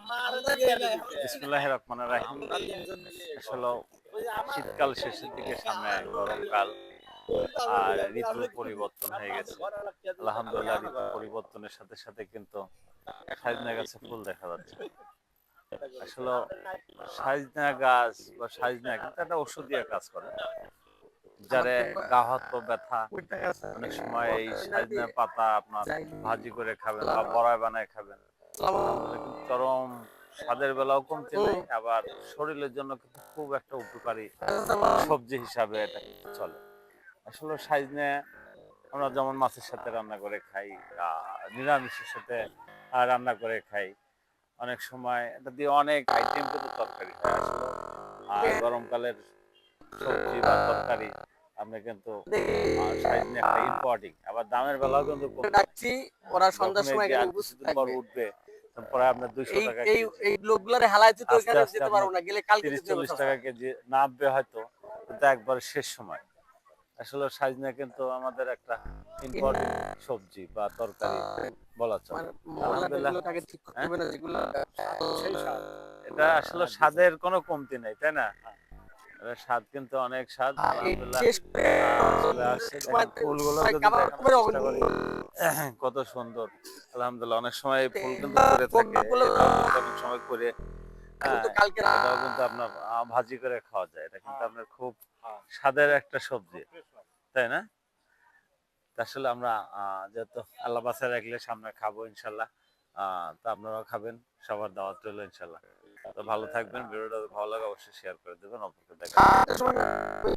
বিসমিল্লাহির রহমানির রাহিম। আসলে শীতকাল শেষের দিকে, সামনে গরমকাল, আর ঋতু পরিবর্তন হয়ে গেছে। আলহামদুলিল্লাহ, ঋতু পরিবর্তনের সাথে সাথে কিন্তু সজনে গাছে ফুল দেখা যাচ্ছে। আসলে সজনা গাছ বা সজনা কিন্তু একটা ওষুধীয় কাজ করে। যারে গা হাত পা ব্যথা, অনেক সময় এই সজনের পাতা আপনার ভাজি করে খাবেন বা বড়া বানায় খাবেন, আলহামদুলিল্লাহ কিন্তু চরম স্বাদের বেলাও কমতি নেই, আবার শরীরের জন্য কিন্তু খুব একটা উপকারী সবজি হিসাবে এটা কিন্তু চলে। আসলে সজনে আমরা যেমন মাছের সাথে রান্না করে খাই, নিরামিষের সাথে রান্না করে খাই, অনেক সময় এটা দিয়ে অনেক আইটেম কিন্তু তরকারি হয় আসলে। আর গরমকালের সবজি বা তরকারি আমরা কিন্তু সজনে একটা ইম্পর্টিং, আবার দামের বেলাও কিন্তু কমতি নাই। ডাকছি, ওরা যখন সন্ধ্যার এই সময় যে এখানে আর উপস্থিত কিছুদিন পর থাকবে। উঠবে, তারপরে আপনার 200 এই টাকা এই কেজি, এই লোকগুলারে হালাইতে তো আস্তে এখানে আস্তে যেতে আপনার পারবো না, গেলে কালকে যেতে হবে 30-40 চাচা। টাকা কেজি নামবে হয়তো, কিন্তু একবারে শেষ সময়। আসলে সজনে কিন্তু আমাদের একটা ইম্পর্টেন্ট সবজি বা তরকারি বলা চলে। মানে ময়লা আলহামদুলিল্লাহ। গুলোকে আগে ঠিক করতে হ্যাঁ, হবে না, যেগুলো সেই স্বাদ, এটা আসলে স্বাদের কোনো কমতি নেই, তাই না? এটা স্বাদ কিন্তু অনেক স্বাদ। এই আলহামদুলিল্লাহ শেষ চলে আসছে। সময় দেখেন ফুলগুলো যদি খাবার দেখানোর করে চেষ্টা করি, কত সুন্দর। আলহামদুলিল্লাহ অনেক সময় এই ফুল কিন্তু পড়ে থাকে, প্রোগ্রাম গুলো এটাও কিন্তু অনেক সময় করে, এখন হ্যাঁ, তো কালকে এটাও কিন্তু আপনার ভাজি করে খাওয়া যায়। এটা কিন্তু আপনার খুব স্বাদের একটা সবজি, তাই না? তা আসলে আমরা যেহেতু আল্লাহ বাঁচায় রাখলে সামনে খাবো ইনশাল্লাহ। তো আপনারাও খাবেন, সবার দাওয়াত রইল ইনশাল্লাহ। তো ভালো থাকবেন, ভিডিওটা ভালো লাগে অবশ্যই শেয়ার করে দেবেন, অপরকে দেখার সুযোগ করে দেবেন। সময়